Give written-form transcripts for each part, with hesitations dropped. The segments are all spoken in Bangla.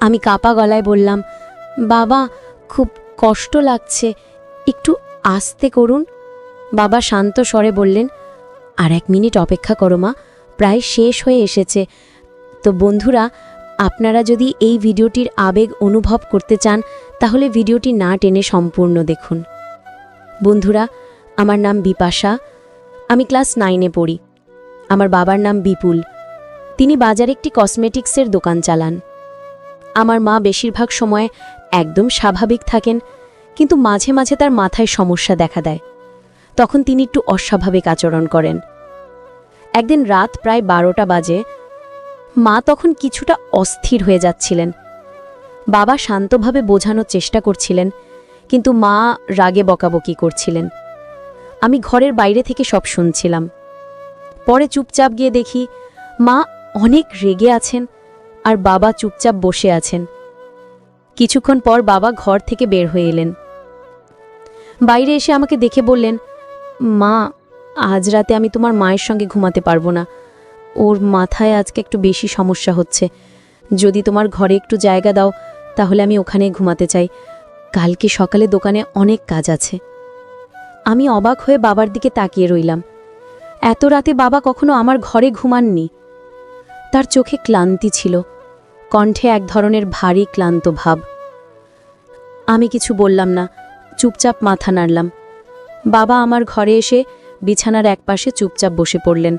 আমি কাপা গলায় বললাম, বাবা খুব কষ্ট লাগছে, একটু আস্তে করুন। বাবা শান্ত স্বরে বললেন, আর 1 মিনিট অপেক্ষা করো মা, প্রায় শেষ হয়ে এসেছে। তো বন্ধুরা, আপনারা যদি এই ভিডিওটির আবেগ অনুভব করতে চান তাহলে ভিডিওটি না টেনে সম্পূর্ণ দেখুন। বন্ধুরা, আমার নাম বিপাশা, আমি ক্লাস 9-এ পড়ি। আমার বাবার নাম বিপুল, তিনি বাজারে একটি কসমেটিক্সের দোকান চালান। আমার মা বেশিরভাগ সময় একদম স্বাভাবিক থাকেন, কিন্তু মাঝে মাঝে তার মাথায় সমস্যা দেখা দেয়, তখন তিনি একটু অস্বাভাবিক আচরণ করেন। একদিন রাত প্রায় 12টা বাজে, মা তখন কিছুটা অস্থির হয়ে যাচ্ছিলেন। বাবা শান্তভাবে বোঝানোর চেষ্টা করছিলেন, কিন্তু মা রাগে বকাবকি করছিলেন। আমি ঘরের বাইরে থেকে সব শুনছিলাম। পরে চুপচাপ গিয়ে দেখি মা অনেক রেগে আছেন আর বাবা চুপচাপ বসে আছেন। কিছুক্ষণ পর বাবা ঘর থেকে বের হয়ে এলেন। বাইরে এসে আমাকে দেখে বললেন, মা, আজ রাতে আমি তোমার মায়ের সঙ্গে ঘুমাতে পারবো না, ওর মাথায় আজকে একটু বেশি সমস্যা হচ্ছে। যদি তোমার ঘরে একটু জায়গা দাও তাহলে আমি ওখানেই ঘুমাতে চাই, কালকে সকালে দোকানে অনেক কাজ আছে। আমি অবাক হয়ে বাবার দিকে তাকিয়ে রইলাম। এত রাতে বাবা কখনো আমার ঘরে ঘুমাননি। তার চোখে ক্লান্তি ছিল, কণ্ঠে এক ধরনের ভারী ক্লান্ত ভাব। আমি কিছু বললাম না, চুপচাপ মাথা নাড়লাম। বাবা আমার ঘরে এসে বিছানার একপাশে চুপচাপ বসে পড়লেন।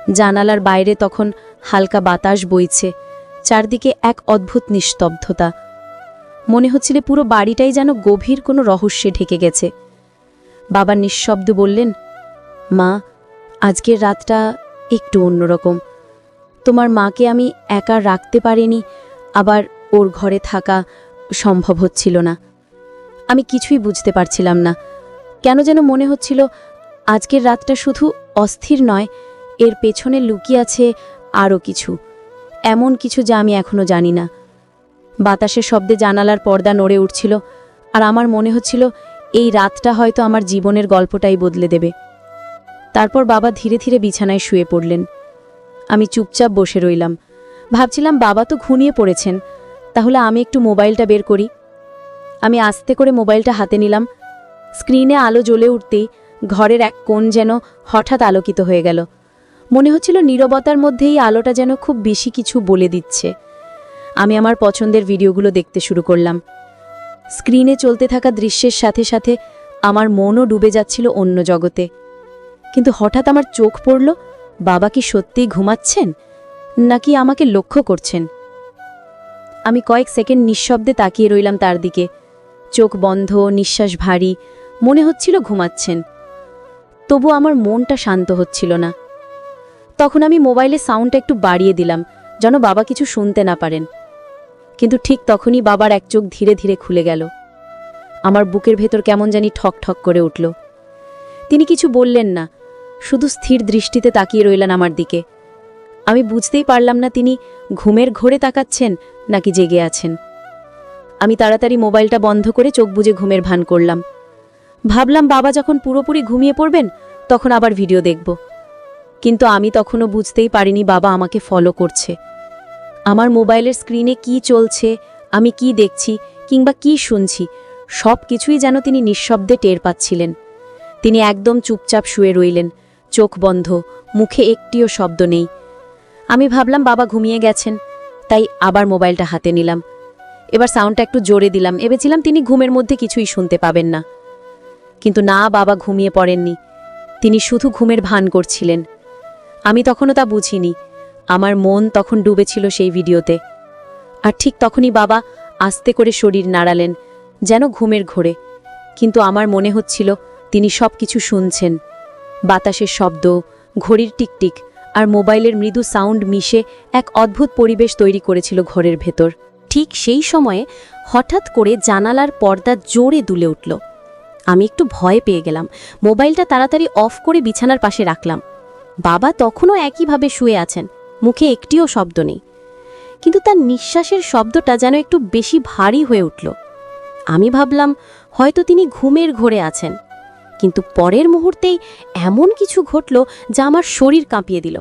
জানালার বাইরে তখন হালকা বাতাস বইছে, চারদিকে এক অদ্ভুত নিস্তব্ধতা। মনে হচ্ছিল পুরো বাড়িটাই যেন গভীর কোনো রহস্যে ঢেকে গেছে। বাবা নিঃশব্দ বললেন, মা, আজকের রাতটা একটু অন্যরকম। তোমার মাকে আমি একা রাখতে পারিনি, আবার ওর ঘরে থাকা সম্ভব হচ্ছিল না। আমি কিছুই বুঝতে পারছিলাম না, কেন যেন মনে হচ্ছিল আজকের রাতটা শুধু অস্থির নয়, এর পেছনে লুকিয়ে আছে আরও কিছু, এমন কিছু যা আমি এখনো জানি না। বাতাসের শব্দে জানালার পর্দা নড়ে উঠছিল, আর আমার মনে হচ্ছিল এই রাতটা হয়তো আমার জীবনের গল্পটাই বদলে দেবে। তারপর বাবা ধীরে ধীরে বিছানায় শুয়ে পড়লেন। আমি চুপচাপ বসে রইলাম, ভাবছিলাম বাবা তো ঘুমিয়ে পড়েছেন, তাহলে আমি একটু মোবাইলটা বের করি। আমি আস্তে করে মোবাইলটা হাতে নিলাম। স্ক্রিনে আলো জ্বলে উঠতেই ঘরের এক কোণ যেন হঠাৎ আলোকিত হয়ে গেল। মনে হচ্ছিল নীরবতার মধ্যে এই আলোটা যেন খুব বেশি কিছু বলে দিচ্ছে। আমি আমার পছন্দের ভিডিওগুলো দেখতে শুরু করলাম। স্ক্রিনে চলতে থাকা দৃশ্যের সাথে সাথে আমার মনও ডুবে যাচ্ছিল অন্য জগতে। কিন্তু হঠাৎ আমার চোখ পড়ল, বাবা কি সত্যিই ঘুমাচ্ছেন নাকি আমাকে লক্ষ্য করছেন? আমি কয়েক সেকেন্ড নিঃশব্দে তাকিয়ে রইলাম তার দিকে। চোখ বন্ধ, নিঃশ্বাস ভারী, মনে হচ্ছিল ঘুমাচ্ছেন। তবু আমার মনটা শান্ত হচ্ছিল না। তখন আমি মোবাইলে সাউন্ডটা একটু বাড়িয়ে দিলাম, যেন বাবা কিছু শুনতে না পারেন। কিন্তু ঠিক তখনই বাবার এক চোখ ধীরে ধীরে খুলে গেল। আমার বুকের ভেতর কেমন জানি ঠক ঠক করে উঠল। তিনি কিছু বললেন না, শুধু স্থির দৃষ্টিতে তাকিয়ে রইলেন আমার দিকে। আমি বুঝতেই পারলাম না তিনি ঘুমের ঘোরে তাকাচ্ছেন নাকি জেগে আছেন। আমি তাড়াতাড়ি মোবাইলটা বন্ধ করে চোখ বুজে ঘুমের ভান করলাম। ভাবলাম বাবা যখন পুরোপুরি ঘুমিয়ে পড়বেন তখন আবার ভিডিও দেখব। কিন্তু আমি তখনও বুঝতেই পারিনি বাবা আমাকে ফলো করছে। আমার মোবাইলের স্ক্রিনে কি চলছে, আমি কি দেখছি কিংবা কি শুনছি, সব কিছুই যেন তিনি নিঃশব্দে টের পাচ্ছিলেন। তিনি একদম চুপচাপ শুয়ে রইলেন, চোখ বন্ধ, মুখে একটিও শব্দ নেই। আমি ভাবলাম বাবা ঘুমিয়ে গেছেন, তাই আবার মোবাইলটা হাতে নিলাম। এবার সাউন্ডটা একটু জোরে দিলাম, ভেবেছিলাম তিনি ঘুমের মধ্যে কিছুই শুনতে পাবেন না। কিন্তু না, বাবা ঘুমিয়ে পড়েননি, তিনি শুধু ঘুমের ভান করছিলেন। আমি তখনও তা বুঝিনি, আমার মন তখন ডুবেছিল সেই ভিডিওতে। আর ঠিক তখনই বাবা আস্তে করে শরীর নাড়ালেন, যেন ঘুমের ঘোরে। কিন্তু আমার মনে হচ্ছিল তিনি সব কিছু শুনছেন। বাতাসের শব্দ, ঘড়ির টিকটিক আর মোবাইলের মৃদু সাউন্ড মিশে এক অদ্ভুত পরিবেশ তৈরি করেছিল ঘরের ভেতর। ঠিক সেই সময়ে হঠাৎ করে জানালার পর্দা জোরে দুলে উঠল। আমি একটু ভয় পেয়ে গেলাম, মোবাইলটা তাড়াতাড়ি অফ করে বিছানার পাশে রাখলাম। বাবা তখনও একইভাবে শুয়ে আছেন, মুখে একটিও শব্দ নেই, কিন্তু তার নিঃশ্বাসের শব্দটা যেন একটু বেশি ভারী হয়ে উঠল। আমি ভাবলাম হয়তো তিনি ঘুমের ঘোরে আছেন, কিন্তু পরের মুহূর্তেই এমন কিছু ঘটল যা আমার শরীর কাঁপিয়ে দিল।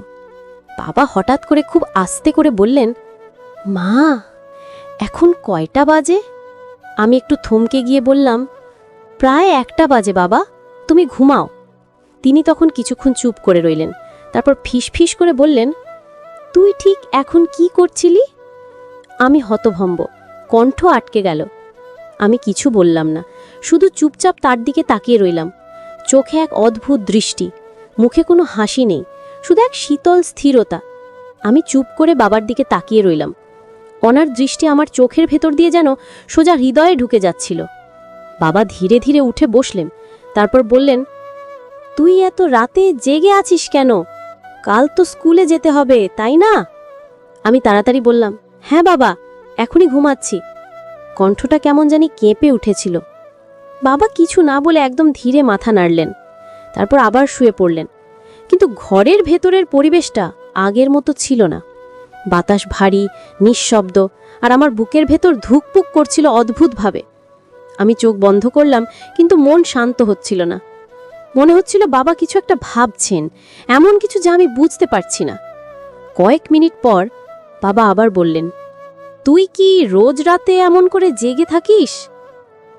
বাবা হঠাৎ করে খুব আস্তে করে বললেন, মা, এখন কয়টা বাজে? আমি একটু থমকে গিয়ে বললাম, প্রায় 1টা বাজে বাবা, তুমি ঘুমাও। তিনি তখন কিছুক্ষণ চুপ করে রইলেন, তারপর ফিসফিস করে বললেন, তুই ঠিক এখন কি করছিলি? আমি হতভম্ব, কণ্ঠ আটকে গেল। আমি কিছু বললাম না, শুধু চুপচাপ তার দিকে তাকিয়ে রইলাম। চোখে এক অদ্ভুত দৃষ্টি, মুখে কোনো হাসি নেই, শুধু এক শীতল স্থিরতা। আমি চুপ করে বাবার দিকে তাকিয়ে রইলাম। ওনার দৃষ্টি আমার চোখের ভেতর দিয়ে যেন সোজা হৃদয়ে ঢুকে যাচ্ছিল। বাবা ধীরে ধীরে উঠে বসলেন, তারপর বললেন, তুই এত রাতে জেগে আছিস কেন? কাল তো স্কুলে যেতে হবে, তাই না? আমি তাড়াতাড়ি বললাম, হ্যাঁ বাবা, এখনই ঘুমাচ্ছি। কণ্ঠটা কেমন জানি কেঁপে উঠেছিল। বাবা কিছু না বলে একদম ধীরে মাথা নাড়লেন, তারপর আবার শুয়ে পড়লেন। কিন্তু ঘরের ভেতরের পরিবেশটা আগের মতো ছিল না। বাতাস ভারী, নিঃশব্দ, আর আমার বুকের ভেতর ধুকপুক করছিল অদ্ভুতভাবে। আমি চোখ বন্ধ করলাম, কিন্তু মন শান্ত হচ্ছিল না। মনে হচ্ছিল বাবা কিছু একটা ভাবছেন, এমন কিছু যা আমি বুঝতে পারছি না। কয়েক মিনিট পর বাবা আবার বললেন, তুই কি রোজ রাতে এমন করে জেগে থাকিস?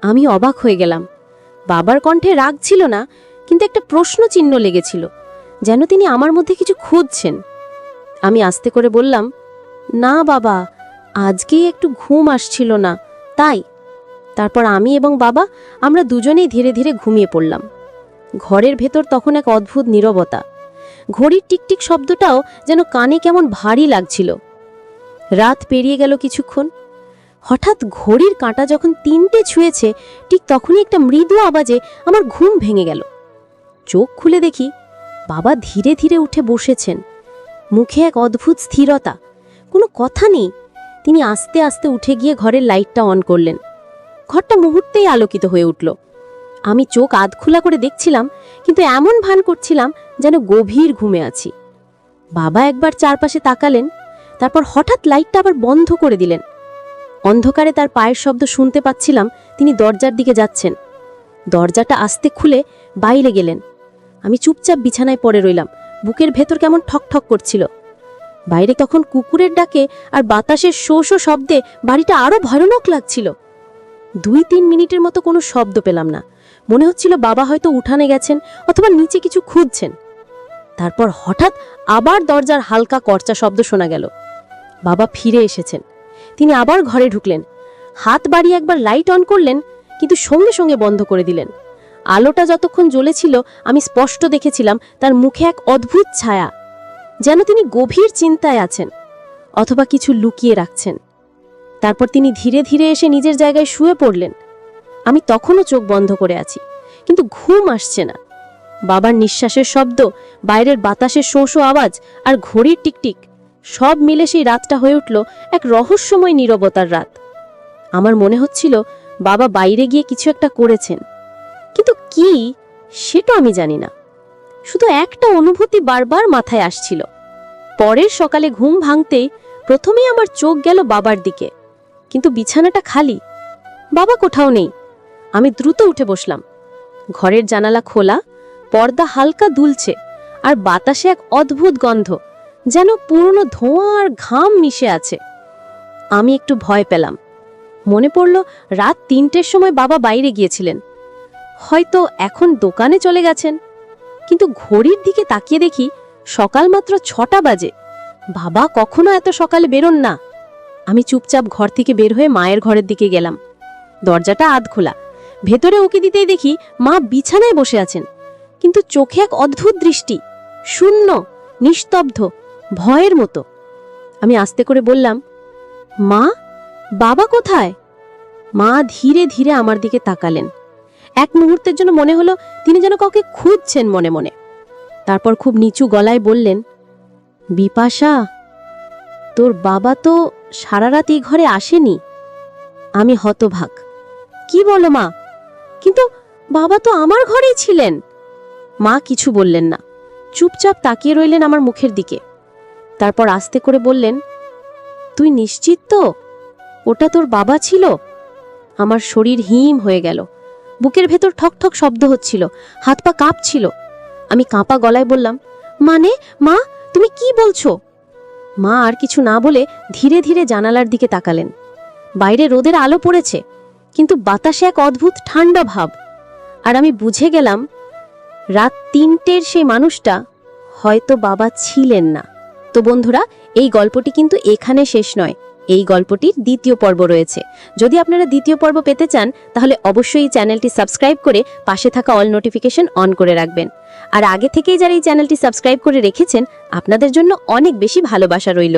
আমি অবাক হয়ে গেলাম। বাবার কণ্ঠে রাগ ছিল না, কিন্তু একটা প্রশ্ন চিহ্ন লেগেছিল, যেন তিনি আমার মধ্যে কিছু খুঁজছেন। আমি আস্তে করে বললাম, না বাবা, আজকেই একটু ঘুম আসছিল না, তাই। তারপর আমি এবং বাবা আমরা দুজনেই ধীরে ধীরে ঘুমিয়ে পড়লাম। ঘরের ভেতর তখন এক অদ্ভুত নীরবতা। ঘড়ির টিকটিক শব্দটাও যেন কানে কেমন ভারী লাগছিল। রাত পেরিয়ে গেল কিছুক্ষণ। হঠাৎ ঘড়ির কাঁটা যখন 3টে ছুঁয়েছে, ঠিক তখনই একটা মৃদু আওয়াজে আমার ঘুম ভেঙে গেল। চোখ খুলে দেখি বাবা ধীরে ধীরে উঠে বসেছেন, মুখে এক অদ্ভুত স্থিরতা, কোনো কথা নেই। তিনি আস্তে আস্তে উঠে গিয়ে ঘরের লাইটটা অন করলেন। ঘরটা মুহূর্তেই আলোকিত হয়ে উঠল। আমি চোখ আধখোলা করে দেখছিলাম, কিন্তু এমন ভান করছিলাম যেন গভীর ঘুমে আছি। বাবা একবার চারপাশে তাকালেন, তারপর হঠাৎ লাইটটা আবার বন্ধ করে দিলেন। অন্ধকারে তার পায়ের শব্দ শুনতে পাচ্ছিলাম, তিনি দরজার দিকে যাচ্ছেন। দরজাটা আস্তে খুলে বাইরে গেলেন। আমি চুপচাপ বিছানায় পড়ে রইলাম, বুকের ভেতর কেমন ঠকঠক করছিল। বাইরে তখন কুকুরের ডাকে আর বাতাসের শো শো শব্দে বাড়িটা আরো ভয়ানক লাগছিল। 2-3 মিনিটের মতো কোনো শব্দ পেলাম না। মনে হচ্ছিল বাবা হয়তো উঠানে গেছেন অথবা নিচে কিছু খুঁজছেন। তারপর হঠাৎ আবার দরজার হালকা কর্চা শব্দ শোনা গেল। বাবা ফিরে এসেছেন। তিনি আবার ঘরে ঢুকলেন, হাত বাড়িয়ে একবার লাইট অন করলেন, কিন্তু সঙ্গে সঙ্গে বন্ধ করে দিলেন। আলোটা যতক্ষণ জ্বলেছিল আমি স্পষ্ট দেখেছিলাম তার মুখে এক অদ্ভুত ছায়া, যেন তিনি গভীর চিন্তায় আছেন অথবা কিছু লুকিয়ে রাখছেন। তারপর তিনি ধীরে ধীরে এসে নিজের জায়গায় শুয়ে পড়লেন। আমি তখনও চোখ বন্ধ করে আছি, কিন্তু ঘুম আসছে না। বাবার নিঃশ্বাসের শব্দ, বাইরের বাতাসের শোঁ শোঁ আওয়াজ আর ঘড়ির টিকটিক সব মিলে সেই রাতটা হয়ে উঠল এক রহস্যময় নীরবতার রাত। আমার মনে হচ্ছিল বাবা বাইরে গিয়ে কিছু একটা করেছেন, কিন্তু কি সেটা আমি জানি না। শুধু একটা অনুভূতি বারবার মাথায় আসছিল। পরের সকালে ঘুম ভাঙতেই প্রথমেই আমার চোখ গেল বাবার দিকে, কিন্তু বিছানাটা খালি, বাবা কোথাও নেই। আমি দ্রুত উঠে বসলাম। ঘরের জানালা খোলা, পর্দা হালকা দুলছে, আর বাতাসে এক অদ্ভুত গন্ধ, যেন পুরনো ধোঁয়া আর ঘাম মিশে আছে। আমি একটু ভয় পেলাম। মনে পড়ল রাত 3টের সময় বাবা বাইরে গিয়েছিলেন, হয়তো এখন দোকানে চলে গেছেন। কিন্তু ঘড়ির দিকে তাকিয়ে দেখি সকাল মাত্র 6টা বাজে। বাবা কখনো এত সকালে বেরোন না। আমি চুপচাপ ঘর থেকে বের হয়ে মায়ের ঘরের দিকে গেলাম। দরজাটা আধ খোলা। ভেতরে উকি দিতেই দেখি মা বিছানায় বসে আছেন, কিন্তু চোখে এক অদ্ভুত দৃষ্টি, শূন্য, নিস্তব্ধ, ভয়ের মতো। আমি আস্তে করে বললাম, মা, বাবা কোথায়? মা ধীরে ধীরে আমার দিকে তাকালেন। এক মুহূর্তের জন্য মনে হলো তিনি যেন কাউকে খুঁজছেন মনে মনে। তারপর খুব নিচু গলায় বললেন, বিপাশা, তোর বাবা তো সারা রাত এই ঘরে আসেনি। আমি হতভাগ। কি বলো মা? কিন্তু বাবা তো আমার ঘরেই ছিলেন। মা কিছু বললেন না, চুপচাপ তাকিয়ে রইলেন আমার মুখের দিকে। তারপর আস্তে করে বললেন, তুই নিশ্চিত তো ওটা তোর বাবা ছিল? আমার শরীর হিম হয়ে গেল। বুকের ভেতর ঠক ঠক শব্দ হচ্ছিল, হাত পা কাঁপছিল। আমি কাঁপা গলায় বললাম, মানে মা, তুমি কি বলছো? মা আর কিছু না বলে ধীরে ধীরে জানালার দিকে তাকালেন। বাইরে রোদের আলো পড়েছে, কিন্তু বাতাসে এক অদ্ভুত ঠান্ডা ভাব। আর আমি বুঝে গেলাম রাত ৩টের সেই মানুষটা হয়তো বাবা ছিলেন না। তো বন্ধুরা, এই গল্পটি কিন্তু এখানে শেষ নয়। এই গল্পটির দ্বিতীয় পর্ব রয়েছে। যদি আপনারা দ্বিতীয় পর্ব পেতে চান, তাহলে অবশ্যই চ্যানেলটি সাবস্ক্রাইব করে পাশে থাকা অল নোটিফিকেশন অন করে রাখবেন। আর আগে থেকেই যারা এই চ্যানেলটি সাবস্ক্রাইব করে রেখেছেন, আপনাদের জন্য অনেক বেশি ভালোবাসা রইল।